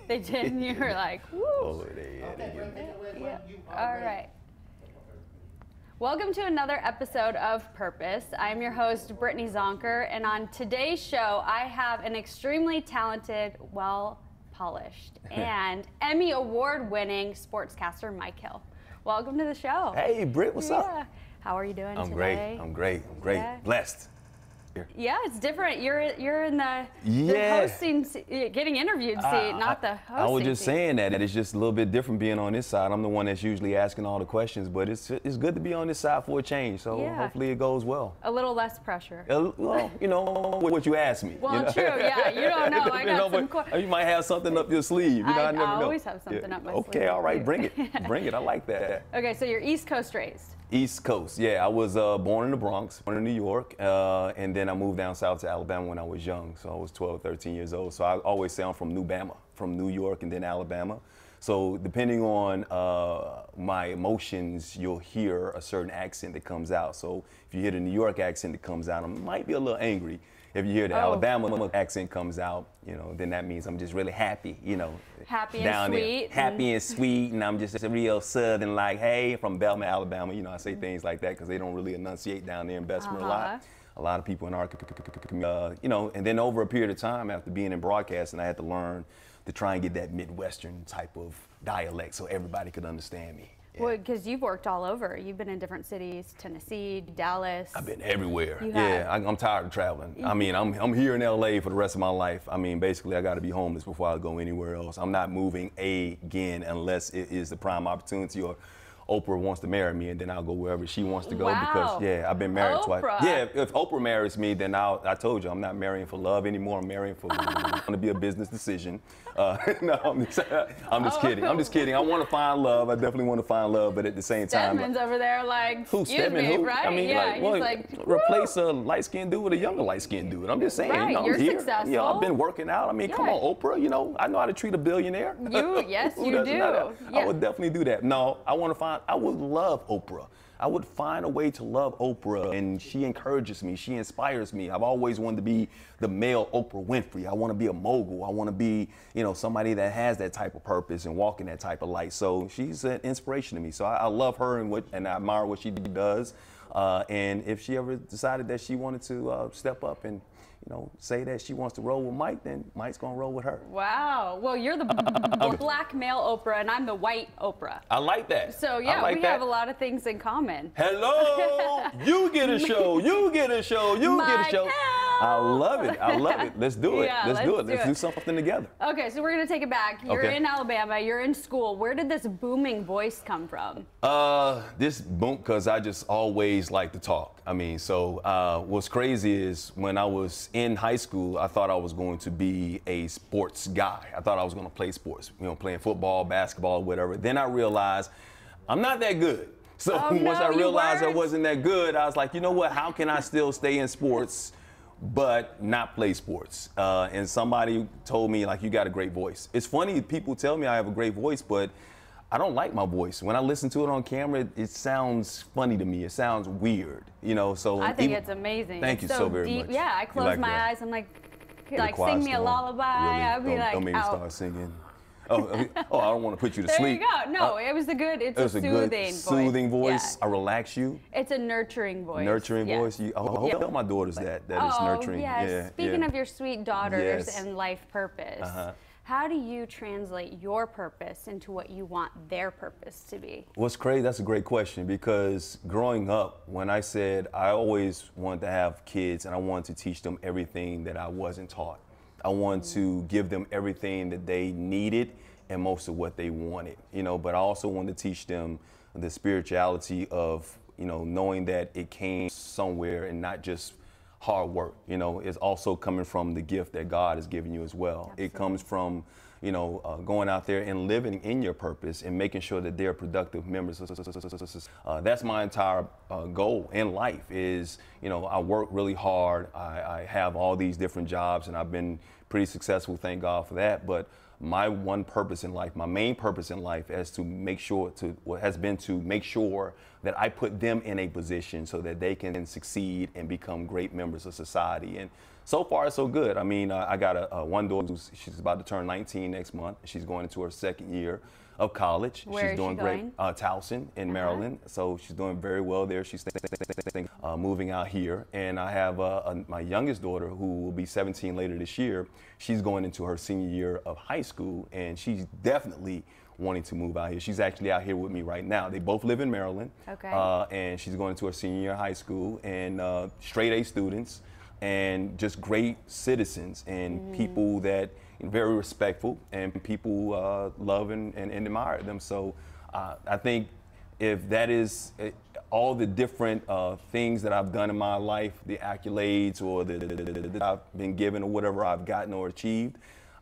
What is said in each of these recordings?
They did, and you were like, woo. Oh, they Yeah. All right. Welcome to another episode of Purpose. I'm your host, Brittany Zonker, and on today's show, I have an extremely talented, well-polished, and Emmy Award-winning sportscaster, Mike Hill. Welcome to the show. Hey, Britt, what's up? How are you doing I'm today? great. I'm great. Yeah. Blessed. Yeah, it's different. You're in the Yeah. hosting, getting interviewed seat, not the hosting I was just seat. saying that it's just a little bit different being on this side. I'm the one that's usually asking all the questions, but it's good to be on this side for a change. So Yeah. hopefully it goes well. A little less pressure. Well, you know what you asked me. Well, you know? true. Yeah, you don't know. I got some. You might have something up your sleeve. You know, I never know. always have something up my sleeve. Okay, all right, bring it. Bring it. I like that. Okay, so you're East Coast raised. East Coast, yeah. I was born in the Bronx, born in New York, and then I moved down south to Alabama when I was young. So I was 12, 13 years old. So I always say I'm from New Bama, from New York and then Alabama. So depending on my emotions, you'll hear a certain accent that comes out. So if you hear the New York accent that comes out, I might be a little angry. If you hear the Alabama accent comes out, you know, then that means I'm just really happy, you know. Happy and down sweet. There. Happy and sweet, and I'm just a real southern, like, hey, from Belma, Alabama. You know, I say things like that because they don't really enunciate down there in Bessemer a lot. A lot of people in our, you know, and then over a period of time after being in broadcasting, I had to learn to try and get that Midwestern type of dialect so everybody could understand me. Yeah. Well, because you've worked all over. You've been in different cities, Tennessee, Dallas. I've been everywhere. You Yeah, have. I'm tired of traveling. I mean, I'm here in LA for the rest of my life. I mean, basically, I got to be homeless before I go anywhere else. I'm not moving again unless it is the prime opportunity or Oprah wants to marry me, and then I'll go wherever she wants to go. Wow. Because, yeah, I've been married twice. Oprah. Yeah, if Oprah marries me, then I told you, I'm not marrying for love anymore. I'm marrying for going to be a business decision. No, I'm just kidding. I'm just kidding. I want to find love. I definitely want to find love, but at the same time. Stedman's over there like, Who, excuse Stedman, me, who? right? I mean, yeah, like, well, he's like, replace a light-skinned dude with a younger light-skinned dude. I'm just saying, Right, you know, you're I'm here. successful. You know, I've been working out. I mean, come Yeah. on, Oprah, you know, I know how to treat a billionaire. Yes, Who you doesn't do. know that? Yeah. I would definitely do that. No, I would love Oprah. I would find a way to love Oprah, and she encourages me. She inspires me. I've always wanted to be the male Oprah Winfrey. I want to be a mogul. I want to be, you know, somebody that has that type of purpose and walk in that type of light. So she's an inspiration to me. So I love her and I admire what she does. And if she ever decided that she wanted to step up and, you know, say that she wants to roll with Mike, then Mike's gonna roll with her. wow. Well, you're the black male Oprah, and I'm the white Oprah. I like that. So, yeah, I like we that. have a lot of things in common. Hello, you get a show, you get a show, you get a show. Mike I love it. I love it. Let's do it. Yeah, let's do it. let's do Let's it. do something together. Okay, so we're going to take it back. You're Okay. in Alabama. You're in school. Where did this booming voice come from? This boom, because I just always like to talk. I mean, so what's crazy is when I was in high school, I thought I was going to be a sports guy. I thought I was going to play sports, you know, playing football, basketball, whatever. Then I realized I'm not that good. So Oh, once no, I you realized I weren't? wasn't that good, I was like, you know what? How can I still stay in sports but not play sports? And somebody told me, like, you got a great voice. It's funny, people tell me I have a great voice, but I don't like my voice. When I listen to it on camera, it sounds funny to me. It sounds weird, you know. So I think it's amazing. Thank It's you so very deep. much. Yeah, I You close like my that? eyes. I'm like The quiet sing me a storm. lullaby. Really? I'll be like, don't make me out. start singing. Oh, I don't want to put you to There sleep. you go. No, it was a good. It's It was a a soothing good, voice. soothing voice. Yeah. I relax you. It's a nurturing voice. Nurturing Yes. voice. I hope Yeah. tell my daughters that is Oh, nurturing. yes. Yeah. Speaking yeah. of your sweet daughters Yes. and life purpose, how do you translate your purpose into what you want their purpose to be? What's crazy, that's a great question, because growing up, when I said I always wanted to have kids and I wanted to teach them everything that I wasn't taught. I wanted to give them everything that they needed and most of what they wanted, you know, but I also wanted to teach them the spirituality of, you know, knowing that it came somewhere and not just hard work. You know, it's also coming from the gift that God has given you as well. Absolutely. It comes from, you know, going out there and living in your purpose and making sure that they're productive members. That's my entire goal in life is, you know, I work really hard. I have all these different jobs and I've been pretty successful, thank God for that. But my one purpose in life, my main purpose in life has been to make sure that I put them in a position so that they can succeed and become great members of society. And So far, so good. I mean, I got one daughter she's about to turn 19 next month. She's going into her second year of college. Where she's doing is she going? great. Towson in Maryland. So she's doing very well there. She's moving out here. And I have my youngest daughter who will be 17 later this year. She's going into her senior year of high school, and she's definitely wanting to move out here. She's actually out here with me right now. They both live in Maryland. Okay. And she's going into her senior year of high school, and straight A students, and just great citizens, and people that are very respectful, and people love and admire them. So I think if that is all the different things that I've done in my life, the accolades or that I've been given or whatever I've gotten or achieved,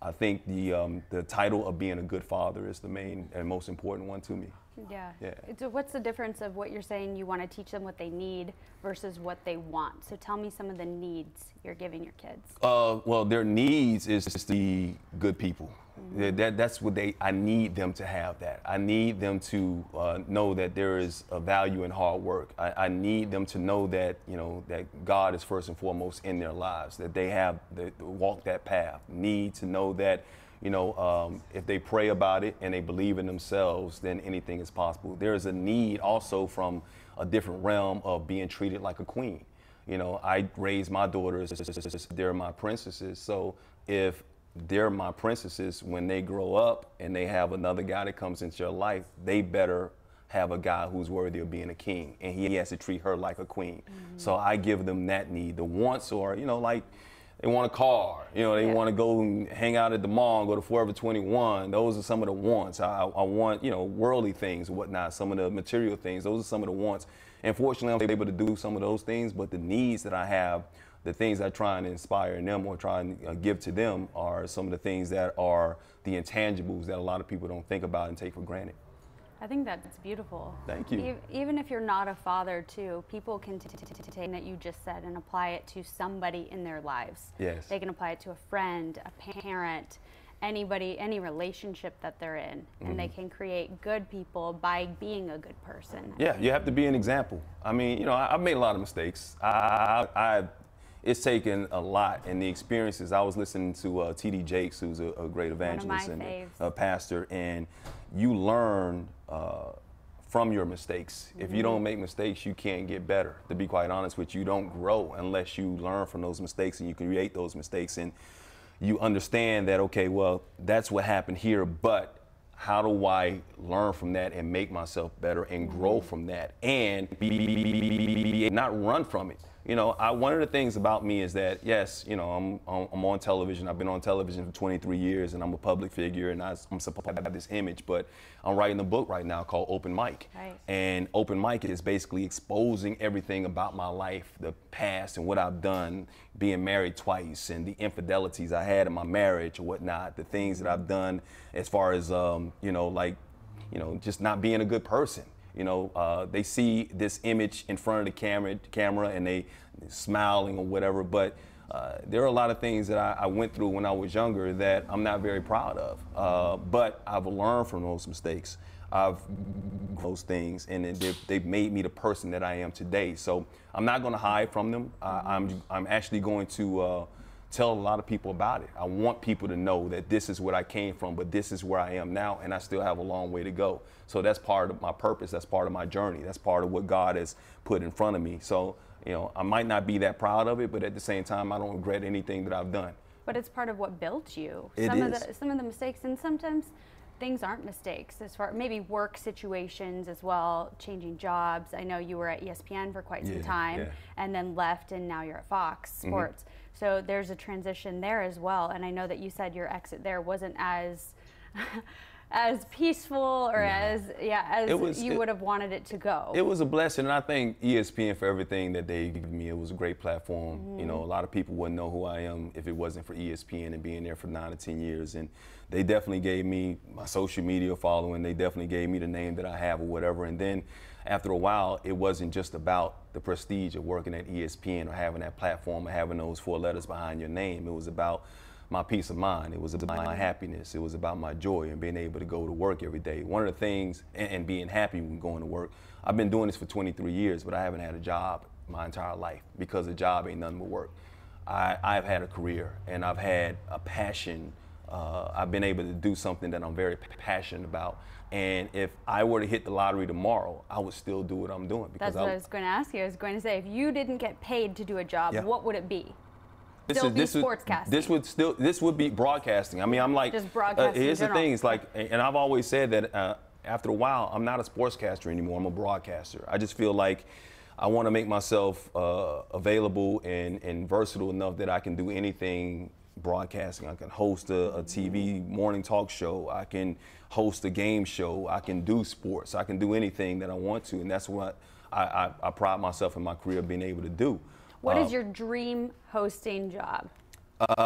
I think the title of being a good father is the main and most important one to me. Yeah. Yeah. So what's the difference of what you're saying you want to teach them what they need versus what they want? So tell me some of the needs you're giving your kids. Well, their needs is to be good people. That's what I need them to have that. I need them to know that there is a value in hard work. I need them to know that, that God is first and foremost in their lives, that they have to walk that path. Need to know that, if they pray about it and they believe in themselves, then anything is possible. There is a need also from a different realm of being treated like a queen. I raise my daughters, they're my princesses. So if they're my princesses, when they grow up and they have another guy that comes into your life, they better have a guy who's worthy of being a king, and he has to treat her like a queen. So I give them that need. The wants are, like, they want a car, they want to go and hang out at the mall and go to Forever 21. Those are some of the wants. I want, worldly things and whatnot, some of the material things. Those are some of the wants. And fortunately, I'm able to do some of those things, but the needs that I have, the things I try and inspire in them or try and give to them are some of the things that are the intangibles that a lot of people don't think about and take for granted. I think that's beautiful. Thank you. Even if you're not a father, too, people can take that you just said and apply it to somebody in their lives. Yes. They can apply it to a friend, a parent, anybody, any relationship that they're in, and they can create good people by being a good person. Yeah, you have to be an example. I mean, I've made a lot of mistakes. It's taken a lot, and the experiences. I was listening to T.D. Jakes, who's a great evangelist and a pastor, and you learn from your mistakes. If you don't make mistakes, you can't get better. To be quite honest with you, you don't grow unless you learn from those mistakes and you create those mistakes, and you understand that, okay, well, that's what happened here, but how do I learn from that and make myself better and grow from that and not run from it? One of the things about me is that, yes, I'm on television. I've been on television for 23 years, and I'm a public figure, and I'm supposed to have this image, but I'm writing a book right now called Open Mic. Right. And Open Mic is basically exposing everything about my life, the past and what I've done, being married twice, and the infidelities I had in my marriage or whatnot, the things that I've done as far as, just not being a good person. They see this image in front of the camera and they smiling or whatever, but there are a lot of things that I went through when I was younger that I'm not very proud of. But I've learned from those mistakes. Those things, and they've made me the person that I am today. So I'm not going to hide from them. I'm actually going to tell a lot of people about it. I want people to know that this is what I came from, but this is where I am now, and I still have a long way to go. So that's part of my purpose. That's part of my journey. That's part of what God has put in front of me. So, I might not be that proud of it, but at the same time, I don't regret anything that I've done. But it's part of what built you. Some of the mistakes, and sometimes things aren't mistakes, as far maybe work situations as well, changing jobs. I know you were at ESPN for quite some time and then left, and now you're at Fox Sports. So there's a transition there as well. And I know that you said your exit there wasn't as as peaceful or as you would have wanted it to go. It was a blessing, and I thank ESPN for everything that they gave me. It was a great platform. A lot of people wouldn't know who I am if it wasn't for ESPN and being there for 9 to 10 years. And they definitely gave me my social media following. They definitely gave me the name that I have or whatever. And then after a while, it wasn't just about the prestige of working at ESPN or having that platform or having those 4 letters behind your name. It was about my peace of mind. It was about my happiness. It was about my joy and being able to go to work every day. One of the things, and being happy when going to work, I've been doing this for 23 years, but I haven't had a job my entire life because a job ain't nothing but work. I've had a career and I've had a passion. I've been able to do something that I'm very passionate about. And if I were to hit the lottery tomorrow, I would still do what I'm doing. Because that's what I was going to ask you. I was going to say, if you didn't get paid to do a job, what would it be? Sportscasting. This would be broadcasting. I mean, I'm like, just broadcasting. Here's the thing. It's like, and I've always said that after a while, I'm not a sportscaster anymore. I'm a broadcaster. I just feel like I want to make myself available and versatile enough that I can do anything broadcasting. I can host a TV morning talk show. I can host a game show. I can do sports. I can do anything that I want to, and that's what I pride myself in my career being able to do. What is your dream hosting job?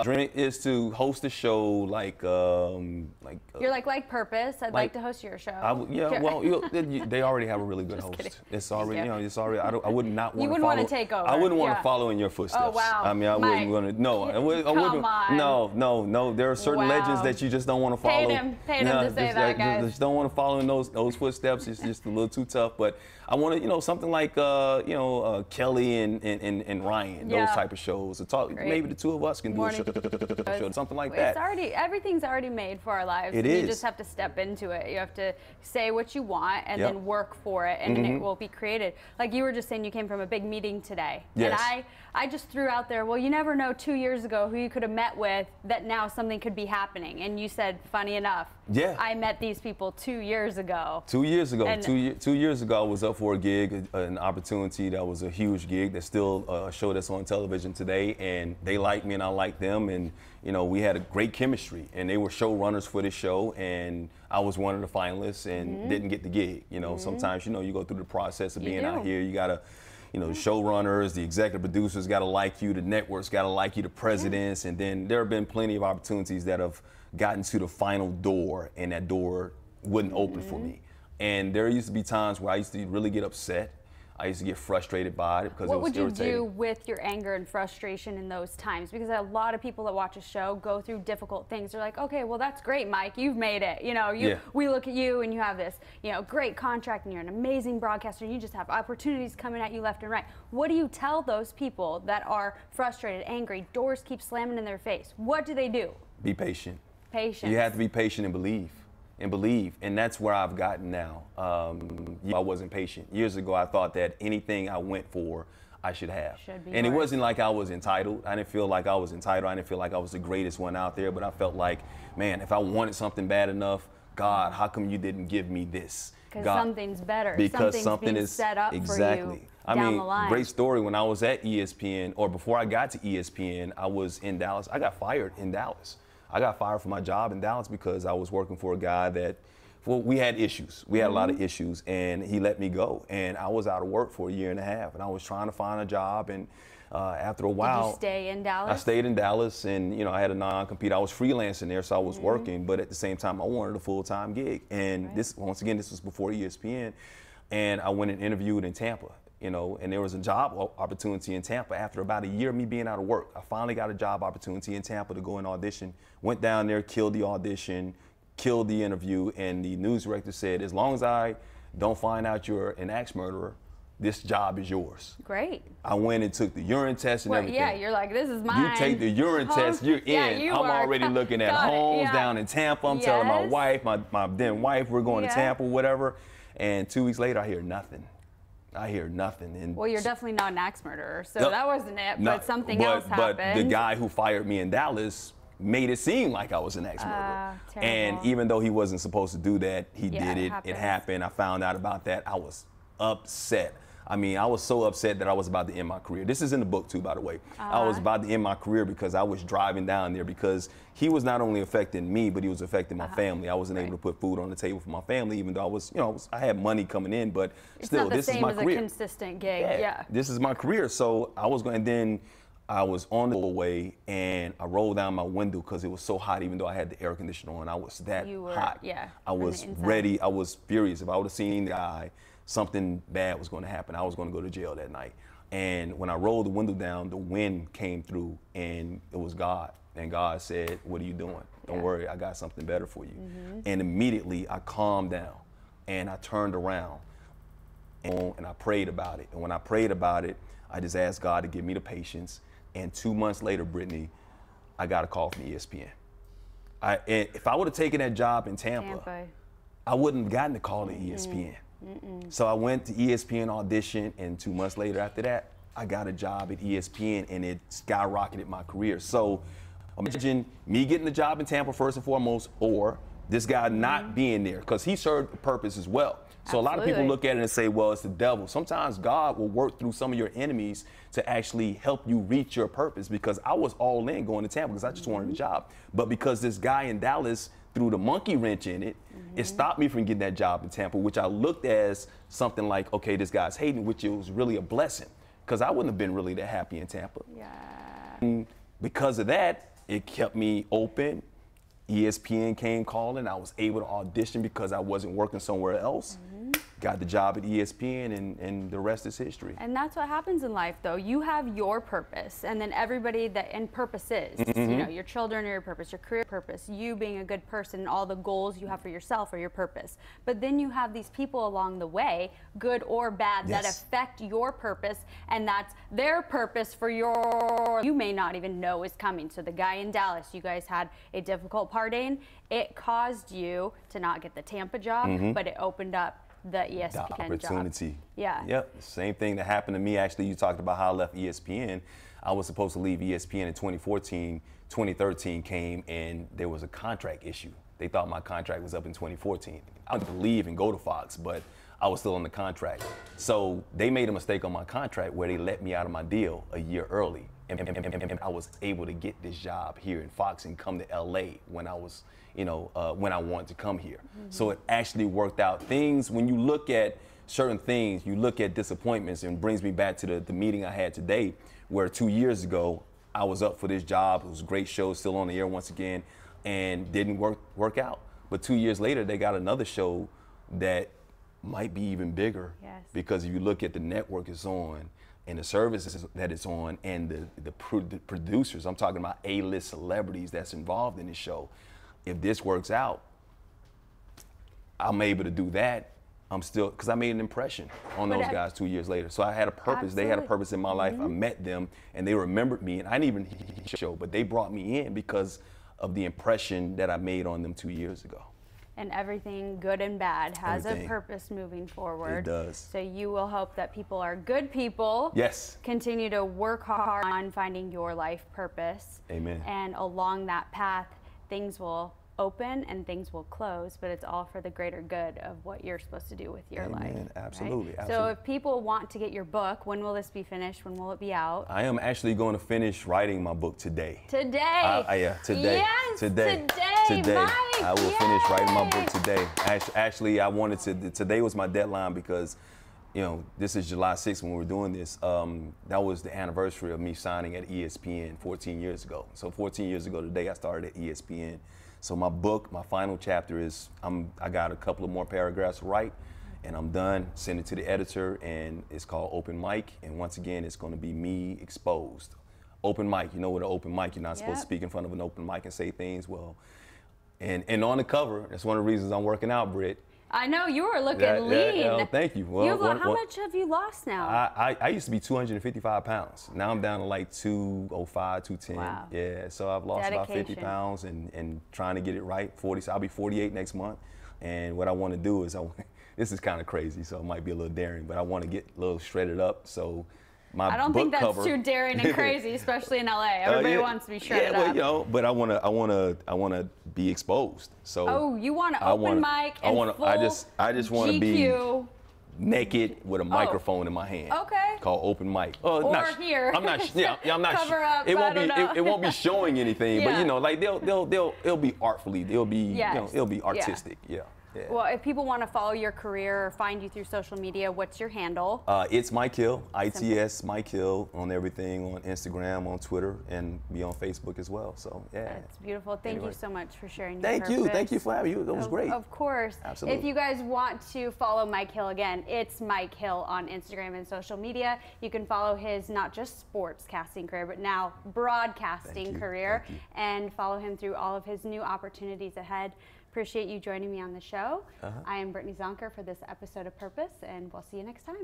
Dream is to host a show like you're like Purpose. I'd like to host your show. They already have a really good host. Kidding. It's already, it's already. I would not want to follow. You wouldn't want to take over. I wouldn't want to follow in your footsteps. Oh wow. I mean, I wouldn't want to. No, I wouldn't. Come on. No. There are certain legends that you just don't want to follow. Paid him to say that, guys. Just don't want to follow in those footsteps. It's just a little too tough. But I want to, something like Kelly and Ryan, those type of shows. To talk, maybe the two of us can do a show, something like that. Everything's already made for our lives. You just have to step into it. You have to say what you want and then work for it, and it will be created. Like you were just saying, you came from a big meeting today. Yes. And I just threw out there, well, you never know 2 years ago who you could have met with that now something could be happening. And you said, funny enough, I met these people 2 years ago. 2 years ago. And 2 years ago, I was up for a gig, an opportunity that was a huge gig. That's still a show that's on television today, and they liked me and I liked them, and we had a great chemistry, and they were showrunners for this show, and I was one of the finalists and didn't get the gig. Sometimes you go through the process of being out here. You gotta, the showrunners, the executive producers gotta like you, the networks gotta like you, the presidents, and then there have been plenty of opportunities that have gotten to the final door, and that door wouldn't open for me. And there used to be times where I used to really get upset. I used to get frustrated by it because it was irritating. What would you do with your anger and frustration in those times? Because a lot of people that watch a show go through difficult things. They're like, okay, well, that's great, Mike. You've made it. We look at you and you have this, great contract, and you're an amazing broadcaster, and you just have opportunities coming at you left and right. What do you tell those people that are frustrated, angry, doors keep slamming in their face? What do they do? Be patient. Patience. You have to be patient and believe. And that's where I've gotten now. I wasn't patient. Years ago, I thought that anything I went for, I should have. And it wasn't like I was entitled. I didn't feel like I was entitled. I didn't feel like I was the greatest one out there, but I felt like, man, if I wanted something bad enough, God, how come you didn't give me this? Because something's better. Because something is set up for you down the line. Great story. When I was at ESPN, or before I got to ESPN, I was in Dallas. I got fired in Dallas. I got fired from my job in Dallas because I was working for a guy that, we had issues. We had a lot of issues, and he let me go. And I was out of work for 1.5 years, and I was trying to find a job. And after a while, did you stay in Dallas? I stayed in Dallas, and I had a non-compete. I was freelancing there, so I was working, but at the same time, I wanted a full-time gig. And this was before ESPN, and I went and interviewed in Tampa. And there was a job opportunity in Tampa after about 1 year of me being out of work. I finally got a job opportunity in Tampa to go and audition. Went down there, killed the audition, killed the interview, and the news director said, as long as I don't find out you're an axe murderer, this job is yours. Great. I went and took the urine test and everything. Yeah, you're like, this is mine. You take the urine test, you're in. I'm already looking at homes down in Tampa. I'm telling my wife, my then wife, we're going to Tampa, whatever. And 2 weeks later, I hear nothing. And well, you're definitely not an axe murderer, so that wasn't it, but something else happened. But the guy who fired me in Dallas made it seem like I was an axe murderer. And even though he wasn't supposed to do that, he did it. It happened. I found out about that. I was upset. I mean, I was so upset that I was about to end my career. This is in the book too, by the way. I was about to end my career because I was driving down there because he was not only affecting me, but he was affecting my family. I wasn't able to put food on the table for my family, even though I was, I had money coming in, but still, this is my career. It's not the same as a consistent gig. Yeah. This is my career. So I was going, and then I was on the way, and I rolled down my window because it was so hot, even though I had the air conditioner on. I was that hot. Yeah. I was ready. I was furious. If I would have seen the guy, something bad was going to happen. I was going to go to jail that night. And when I rolled the window down, the wind came through, and it was God. And God said, what are you doing? Don't worry, I got something better for you. And immediately I calmed down, and I turned around, and I prayed about it. And when I prayed about it, I just asked God to give me the patience And 2 months later, Brittany, I got a call from ESPN. And if I would have taken that job in Tampa, I wouldn't have gotten the call to ESPN. So I went to ESPN audition, and 2 months later after that, I got a job at ESPN, and it skyrocketed my career. So imagine me getting the job in Tampa first and foremost, or this guy not being there, because he served a purpose as well. So a lot of people look at it and say, well, it's the devil. Sometimes God will work through some of your enemies to actually help you reach your purpose, because I was all in going to Tampa because I just wanted a job. But because this guy in Dallas threw the monkey wrench in it, it stopped me from getting that job in Tampa, which I looked as something like, okay, this guy's hating, which it was really a blessing, because I wouldn't have been really that happy in Tampa. And because of that, it kept me open. ESPN came calling. I was able to audition because I wasn't working somewhere else. Got the job at ESPN, and the rest is history. And that's what happens in life, though. You have your purpose, and then everybody that in purpose is, you know, your children are your purpose, your career purpose, you being a good person, and all the goals you have for yourself are your purpose. But then you have these people along the way, good or bad, that affect your purpose, and that's their purpose for you may not even know is coming. So the guy in Dallas, you guys had a difficult parting. It caused you to not get the Tampa job, but it opened up the ESPN opportunity. job. Yeah. Yep. Same thing that happened to me. Actually, you talked about how I left ESPN. I was supposed to leave ESPN in 2014. 2013 came, and there was a contract issue. They thought my contract was up in 2014. I wanted to leave and go to Fox, but I was still on the contract. So they made a mistake on my contract where they let me out of my deal a year early. And I was able to get this job here in Fox and come to LA when I was, you know, when I wanted to come here. So it actually worked out. Things, when you look at certain things, you look at disappointments, and brings me back to the meeting I had today, where 2 years ago, I was up for this job. It was a great show, still on the air once again, and didn't work out. But 2 years later, they got another show that might be even bigger. Because if you look at the network it's on, and the services that it's on, and the producers, I'm talking about A-list celebrities that's involved in the show. If this works out, I'm able to do that. I'm still, because I made an impression on those guys 2 years later. So I had a purpose. They had a purpose in my life. I met them, and they remembered me, and I didn't even hit the show, but they brought me in because of the impression that I made on them 2 years ago. And everything good and bad has a purpose moving forward. It does. So you will hope that people are good people. Yes. Continue to work hard on finding your life purpose. Amen. And along that path, things will open and things will close, but it's all for the greater good of what you're supposed to do with your life. Absolutely, right? absolutely. So if people want to get your book, when will this be finished? When will it be out? I am actually going to finish writing my book today. Today? Yeah, today. Yes, today. Mike, I will finish writing my book today. Actually, I wanted to, today was my deadline because, you know, this is July 6th when we're doing this. That was the anniversary of me signing at ESPN 14 years ago. So 14 years ago today, I started at ESPN. So my book, my final chapter is, I got a couple of more paragraphs to write, and I'm done. Send it to the editor, and it's called Open Mic. And once again, it's going to be me exposed. Open mic, you know what an open mic, you're not supposed to speak in front of an open mic and say things. Well, and on the cover, that's one of the reasons I'm working out, Britt. I know, you are looking lean. Thank you. Well, how much have you lost now? I used to be 255 pounds. Now I'm down to like 205, 210. Wow. Yeah, so I've lost about 50 pounds and trying to get it right. So I'll be 48 next month. And what I want to do is, this is kind of crazy, so it might be a little daring, but I want to get a little shredded up. So I don't think that's too daring and crazy, especially in LA. Everybody wants to be shredded up. Well, you know, but I wanna be exposed. So you want to open mic and full I just want to be naked with a microphone in my hand. Okay. Called open mic. Or here. I'm not. Yeah, I'm not. Cover up. It won't be showing anything, but you know, like it'll be artfully. It'll be you know, it'll be artistic. Yeah. Yeah. Well, if people want to follow your career or find you through social media, what's your handle? It's Mike Hill, ITS Mike Hill on everything, on Instagram, on Twitter, and be on Facebook as well. So, yeah. That's beautiful. Thank you so much for sharing your Thank purpose. you. Thank you for having me. That was great. Of course. Absolutely. If you guys want to follow Mike Hill again, it's Mike Hill on Instagram and social media. You can follow his not just sports casting career, but now broadcasting career, and follow him through all of his new opportunities ahead. Appreciate you joining me on the show. I am Brittany Zonker for this episode of Purpose, and we'll see you next time.